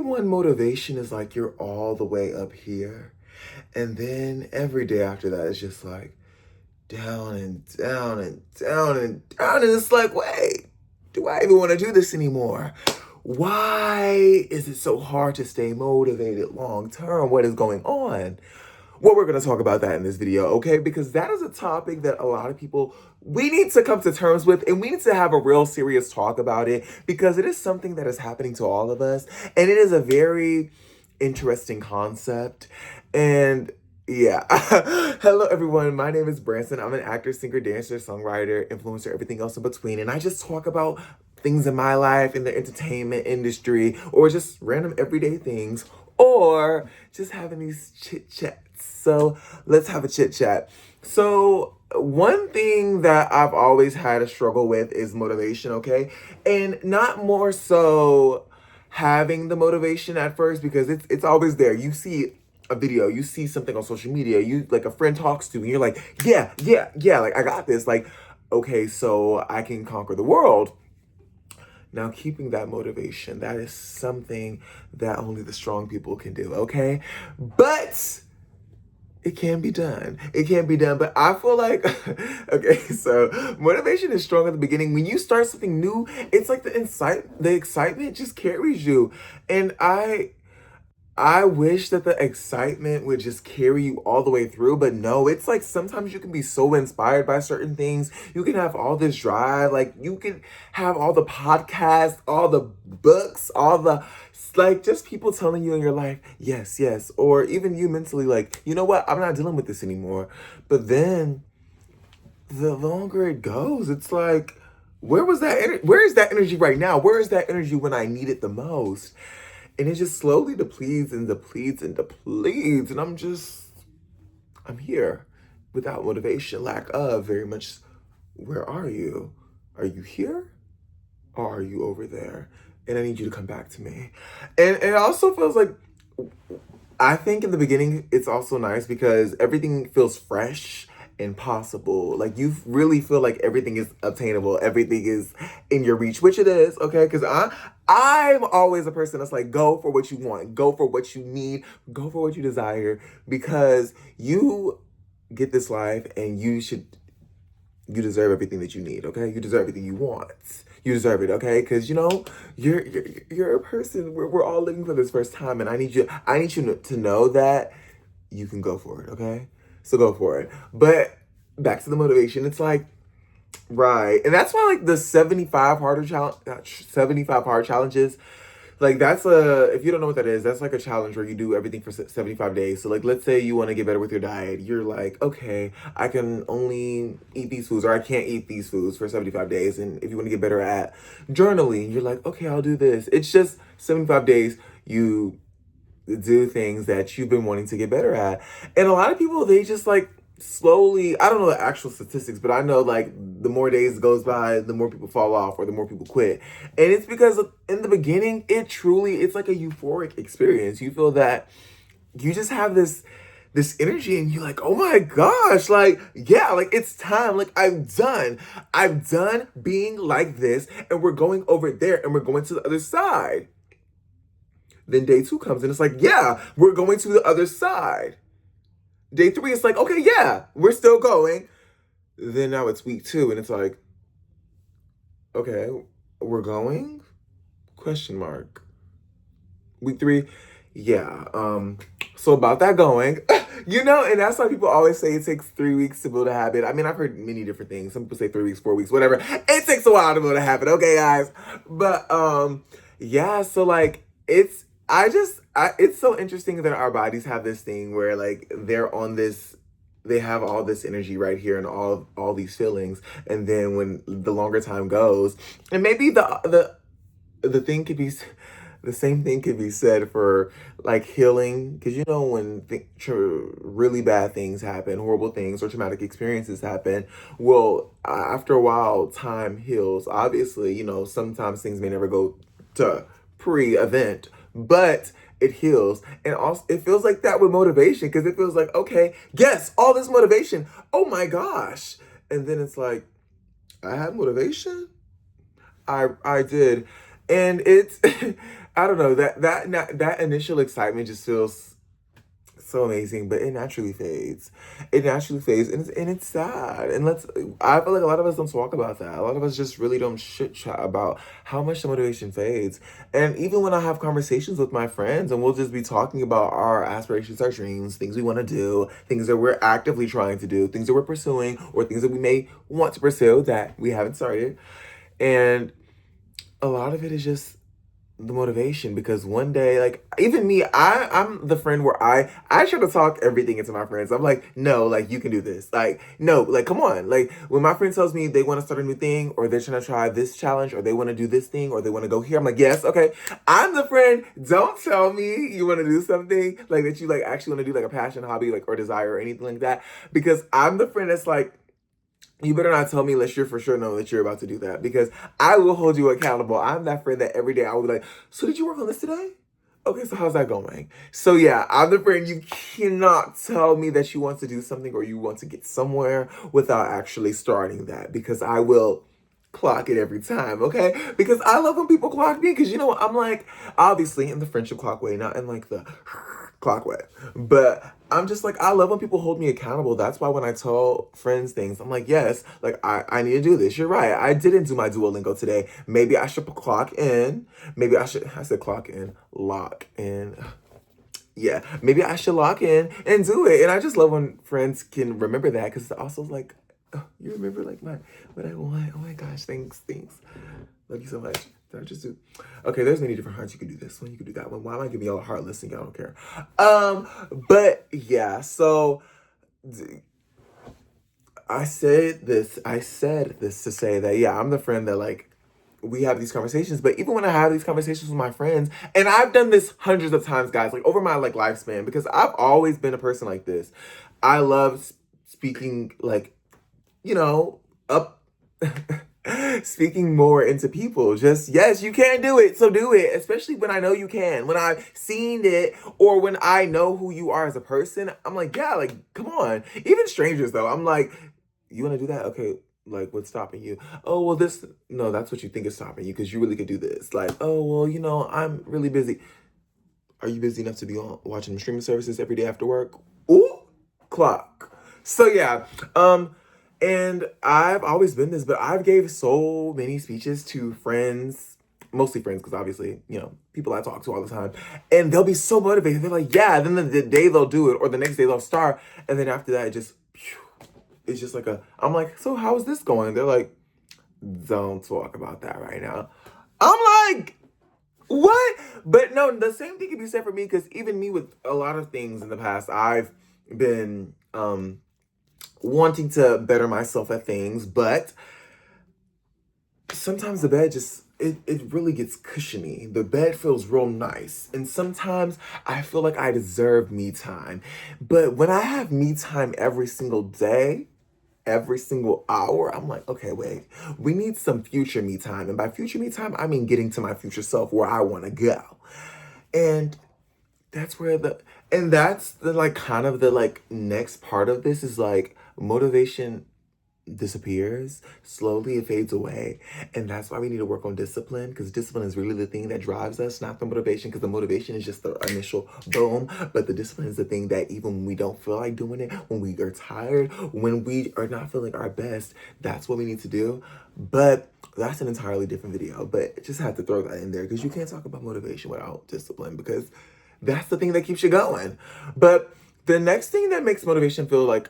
when motivation is like you're all the way up here, and then every day after that is just like down and down and down and down, and it's like, wait, do I even want to do this anymore? Why is it so hard to stay motivated long term? What is going on? Well, we're going to talk about that in this video, okay? Because that is a topic that a lot of people, we need to come to terms with, and we need to have a real serious talk about it, because it is something that is happening to all of us, and it is a very interesting concept. And yeah. Hello, everyone. My name is Branson. I'm an actor, singer, dancer, songwriter, influencer, everything else in between. And I just talk about things in my life, in the entertainment industry, or just random everyday things, or just having these chit chats. So let's have a chit chat. So one thing that I've always had a struggle with is motivation, okay? And not more so having the motivation at first, because it's always there. You see a video, you see something on social media, you like a friend talks to you, and you're like, yeah, like I got this. Like, okay, so I can conquer the world. Now, keeping that motivation, that is something that only the strong people can do, okay? But it can be done. It can be done. But I feel like, okay, so motivation is strong at the beginning. When you start something new, it's like the excitement just carries you. And I wish that the excitement would just carry you all the way through, but no, it's like sometimes you can be so inspired by certain things. You can have all this drive, like you can have all the podcasts, all the books, all the, like, just people telling you in your life, yes, yes, or even you mentally, like, you know what, I'm not dealing with this anymore. But then the longer it goes, it's like, where is that energy right now? Where is that energy when I need it the most? And it just slowly depletes and depletes and depletes. And I'm here without motivation, lack of very much. Where are you? Are you here? Or are you over there? And I need you to come back to me. And it also feels like, I think in the beginning, it's also nice because everything feels fresh and possible. Like you really feel like everything is obtainable, everything is in your reach, which it is, okay? Because I'm always a person that's like, go for what you want, go for what you need, go for what you desire, because you get this life and you deserve everything that you need, okay? You deserve everything you want. You deserve it, okay? Because you're a person. We're all living for this first time, and I need you to know that you can go for it, okay? So go for it. But back to the motivation. It's like, right, and that's why like the 75 hard challenges. Like that's if you don't know what that is, that's like a challenge where you do everything for 75 days. So like, let's say you want to get better with your diet. You're like, okay, I can only eat these foods, or I can't eat these foods for 75 days. And if you want to get better at journaling, you're like, okay, I'll do this. It's just 75 days. You do things that you've been wanting to get better at. And a lot of people, they just like slowly, I don't know the actual statistics, but I know like the more days goes by, the more people fall off or the more people quit. And it's because in the beginning, it's like a euphoric experience. You feel that you just have this energy, and you're like, oh my gosh, like, yeah, like it's time. Like I'm done being like this, and we're going over there, and we're going to the other side. Then day 2 comes, and it's like, yeah, we're going to the other side. Day 3, it's like, okay, yeah, we're still going. Then now it's week 2, and it's like, okay, we're going? Question mark. Week 3, yeah. So about that going, and that's why people always say it takes 3 weeks to build a habit. I mean, I've heard many different things. Some people say 3 weeks, 4 weeks, whatever. It takes a while to build a habit, okay, guys? But yeah, so like it's so interesting that our bodies have this thing where like they have all this energy right here and all these feelings, and then when the longer time goes, and maybe the thing could be the same thing could be said for like healing, because when really bad things happen, horrible things or traumatic experiences happen, well, after a while time heals. Obviously, sometimes things may never go to pre-event, but it heals. And also it feels like that with motivation, because it feels like, okay, yes, all this motivation, oh my gosh, and then it's like, I had motivation. I did. And it's I don't know, that initial excitement just feels so amazing, but it naturally fades. It naturally fades, and it's sad. And I feel like a lot of us don't talk about that. A lot of us just really don't chit chat about how much the motivation fades. And even when I have conversations with my friends, and we'll just be talking about our aspirations, our dreams, things we want to do, things that we're actively trying to do, things that we're pursuing, or things that we may want to pursue that we haven't started. And a lot of it is just the motivation, because one day, like, even me, I'm the friend where I try to talk everything into my friends. I'm like, no, like, you can do this, like, no, like, come on. Like, when my friend tells me they want to start a new thing, or they're trying to try this challenge, or they want to do this thing, or they want to go here, I'm like, yes, okay. I'm the friend. Don't tell me you want to do something like that, you like actually want to do, like a passion, hobby, like, or desire, or anything like that, because I'm the friend that's like, you better not tell me unless you're for sure know that you're about to do that, because I will hold you accountable. I'm that friend that every day I will be like, so did you work on this today? Okay, so how's that going? So yeah, I'm the friend you cannot tell me that you want to do something or you want to get somewhere without actually starting that, because I will clock it every time, okay? Because I love when people clock me, because you know what? I'm like, obviously in the friendship clock way, not in like the clock way. But I'm just like, I love when people hold me accountable. That's why when I tell friends things, I'm like, yes, like I need to do this. You're right. I didn't do my Duolingo today. Maybe I should clock in. I said clock in, lock in. Yeah, maybe I should lock in and do it. And I just love when friends can remember that, because it's also like, oh, you remember like what I want. Oh my gosh, thanks. Love you so much. Did I just do? Okay, there's many different hearts. You can do this one. You can do that one. Why am I giving y'all a heart listing? I don't care. But yeah. So I said this. I said this to say that yeah, I'm the friend that like we have these conversations. But even when I have these conversations with my friends, and I've done this hundreds of times, guys, like over my like lifespan, because I've always been a person like this. I love speaking like, you know, up. Speaking more into people. Just, yes, you can do it, so do it. Especially when I know you can. When I've seen it, or when I know who you are as a person, I'm like, yeah, like, come on. Even strangers, though, I'm like, you want to do that? Okay, like, what's stopping you? Oh, well, no, that's what you think is stopping you, because you really could do this. Like, oh, well, I'm really busy. Are you busy enough to be on watching streaming services every day after work? Ooh, clock. So yeah, and I've always been this, but I've gave so many speeches to friends, mostly friends, because obviously, people I talk to all the time, and they'll be so motivated. They're like, yeah, then the day they'll do it, or the next day they'll start, and then after that, it's just like I'm like, so how's this going? They're like, don't talk about that right now. I'm like, what? But no, the same thing can be said for me, because even me with a lot of things in the past, I've been wanting to better myself at things, but sometimes the bed just it really gets cushiony. The bed feels real nice. And sometimes I feel like I deserve me time. But when I have me time every single day, every single hour, I'm like, okay, wait, we need some future me time. And by future me time, I mean getting to my future self where I want to go. And that's where that's the like kind of the like next part of this is like motivation disappears slowly, it fades away, and that's why we need to work on discipline, because discipline is really the thing that drives us, not the motivation, because the motivation is just the initial boom, but the discipline is the thing that even when we don't feel like doing it, when we are tired, when we are not feeling our best, that's what we need to do. But that's an entirely different video, but just had to throw that in there, because you can't talk about motivation without discipline, because that's the thing that keeps you going. But the next thing that makes motivation feel like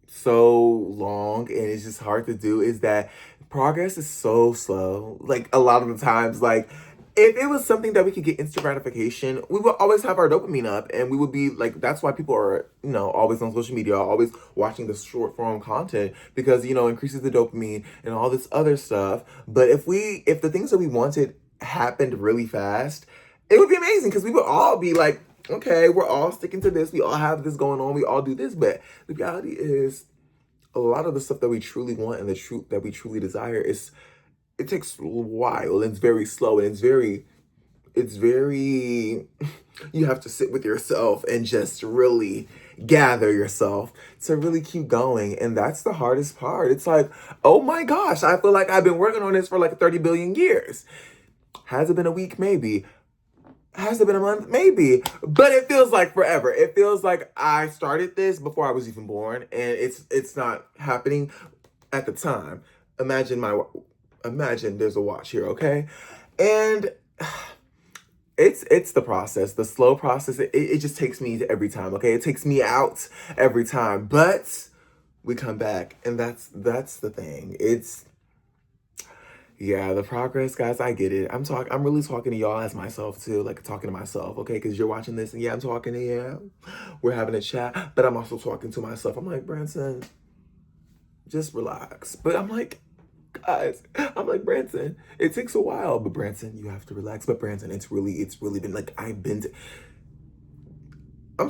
so long and it's just hard to do is that progress is so slow. Like a lot of the times, like if it was something that we could get instant gratification, we would always have our dopamine up, and we would be like, that's why people are, always on social media, always watching the short form content, because, increases the dopamine and all this other stuff. But if the things that we wanted happened really fast, it would be amazing, because we would all be like, okay, we're all sticking to this. We all have this going on. We all do this. But the reality is, a lot of the stuff that we truly want and the truth that we truly desire it takes a while, and it's very slow, and it's very, you have to sit with yourself and just really gather yourself to really keep going. And that's the hardest part. It's like, oh my gosh, I feel like I've been working on this for like 30 billion years. Has it been a week? Maybe. Has it been a month? Maybe. But it feels like forever. It feels like I started this before I was even born, and it's not happening at the time. Imagine imagine there's a watch here, okay? And it's the process, the slow process. It just takes me to every time, okay? It takes me out every time. But we come back, and that's the thing. It's yeah, the progress, guys, I get it. I'm really talking to y'all as myself too, like talking to myself, okay? Because you're watching this and yeah, I'm talking to you. We're having a chat, but I'm also talking to myself. I'm like, Branson, just relax. But I'm like, guys, I'm like, Branson, it takes a while, but Branson, you have to relax. But Branson, it's really been like I'm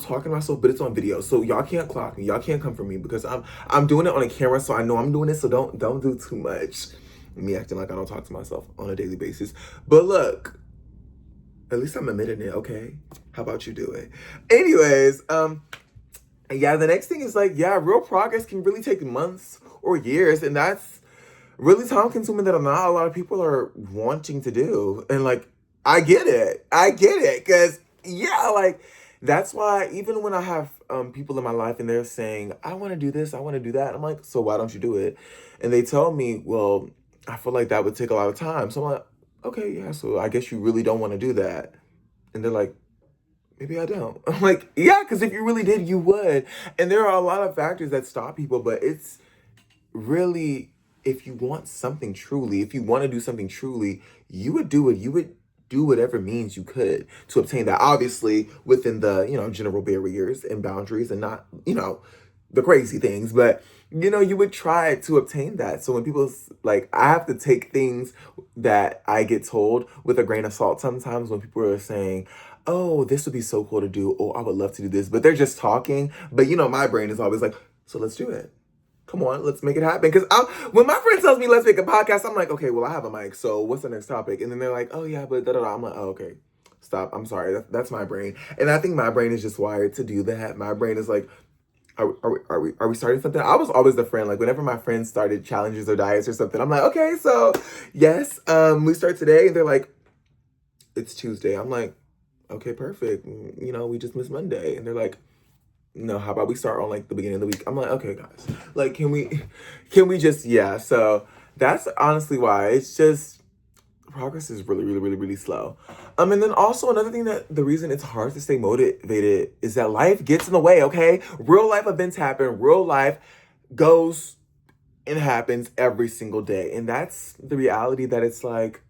talking to myself, but it's on video, so y'all can't clock me. Y'all can't come for me because I'm doing it on a camera, so I know I'm doing it. So don't do too much. Me acting like I don't talk to myself on a daily basis. But look, at least I'm admitting it, okay? How about you do it? Anyways, yeah, the next thing is like, yeah, real progress can really take months or years, and that's really time consuming that not a lot of people are wanting to do. And like, I get it. I get it. Cause yeah, like that's why even when I have people in my life and they're saying, I want to do this, I want to do that, I'm like, so why don't you do it? And they tell me, well, I feel like that would take a lot of time. So I'm like, okay, yeah, so I guess you really don't want to do that. And they're like, maybe I don't. I'm like, yeah, because if you really did, you would. And there are a lot of factors that stop people, but it's really, if you want something truly, if you want to do something truly, you would do it. You would do whatever means you could to obtain that. Obviously, within the, general barriers and boundaries and not, the crazy things, but you would try to obtain that. So when people like, I have to take things that I get told with a grain of salt sometimes when people are saying, oh, this would be so cool to do. Oh, I would love to do this. But they're just talking. But my brain is always like, so let's do it. Come on, let's make it happen. Because when my friend tells me let's make a podcast, I'm like, okay, well, I have a mic. So what's the next topic? And then they're like, oh, yeah, but da-da-da. I'm like, oh, okay, stop. I'm sorry. That's my brain. And I think my brain is just wired to do that. My brain is like, are we starting something? I was always the friend. Like whenever my friends started challenges or diets or something, I'm like, okay, so yes, we start today. And they're like, it's Tuesday. I'm like, okay, perfect. We just missed Monday. And they're like, no, how about we start on like the beginning of the week? I'm like, okay, guys, like, can we just, yeah. So that's honestly why it's just progress is really, really, really, really slow. And then also another thing that the reason it's hard to stay motivated is that life gets in the way. Okay, real life events happen. Real life goes and happens every single day, and that's the reality. That it's like,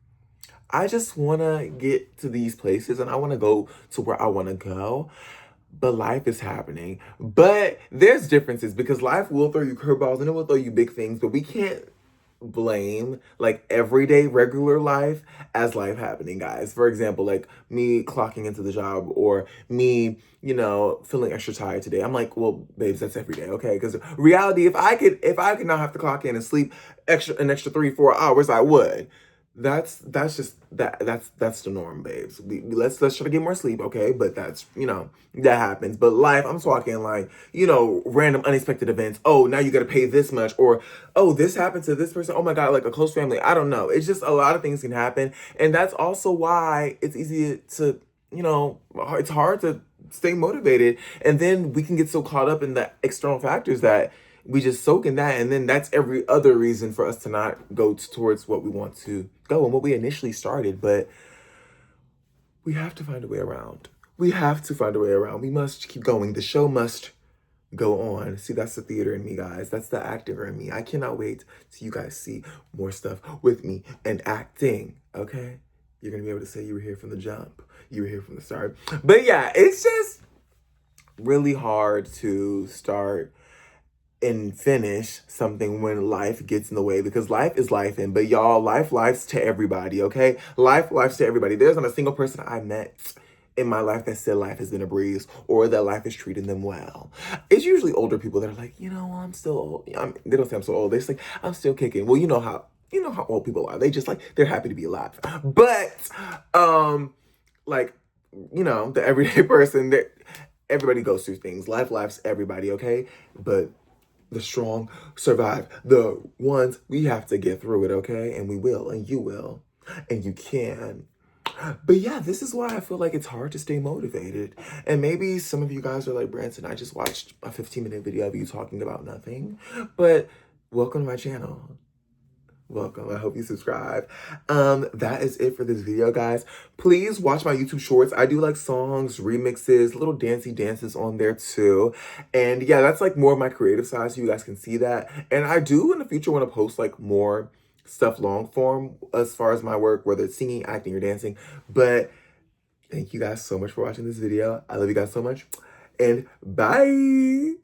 I just want to get to these places and I want to go to where I want to go. But life is happening. But there's differences because life will throw you curveballs and it will throw you big things. But we can't blame like everyday regular life as life happening, guys. For example, like me clocking into the job or me, feeling extra tired today. I'm like, well, babes, that's every day, okay? Because reality, if I could not have to clock in and sleep an extra 3-4 hours, I would. That's just that's the norm, babes. Let's try to get more sleep, okay? But that's that happens. But life, I'm talking like random unexpected events. Oh, now you got to pay this much, or oh, this happened to this person. Oh my god, like a close family. I don't know. It's just a lot of things can happen, and that's also why it's easy to it's hard to stay motivated, and then we can get so caught up in the external factors that we just soak in that, and then that's every other reason for us to not go towards what we want to go and what we initially started. But we have to find a way around. We have to find a way around. We must keep going. The show must go on. See, that's the theater in me, guys. That's the actor in me. I cannot wait till you guys see more stuff with me and acting, okay? You're going to be able to say you were here from the jump. You were here from the start. But yeah, it's just really hard to start and finish something when life gets in the way, because life is life. And but y'all, life's to everybody, okay? Life's to everybody. There's not a single person I met in my life that said life has been a breeze or that life is treating them well. It's usually older people that are like, I'm still old. They don't say I'm so old. They're just like, I'm still kicking. Well, you know how old people are. They just like, they're happy to be alive. But like, the everyday person, that everybody goes through things. Life's everybody, okay? But the strong survive. The ones, we have to get through it, okay? And we will, and you will, and you can. But yeah, this is why I feel like it's hard to stay motivated. And maybe some of you guys are like, Branson, I just watched a 15-minute video of you talking about nothing. But welcome to my channel. Welcome. I hope you subscribe. That is it for this video, guys. Please watch my YouTube shorts. I do like songs, remixes, little dancey dances on there too. And yeah, that's like more of my creative side, so you guys can see that. And I do in the future want to post like more stuff long form as far as my work, whether it's singing, acting, or dancing. But thank you guys so much for watching this video. I love you guys so much. And bye.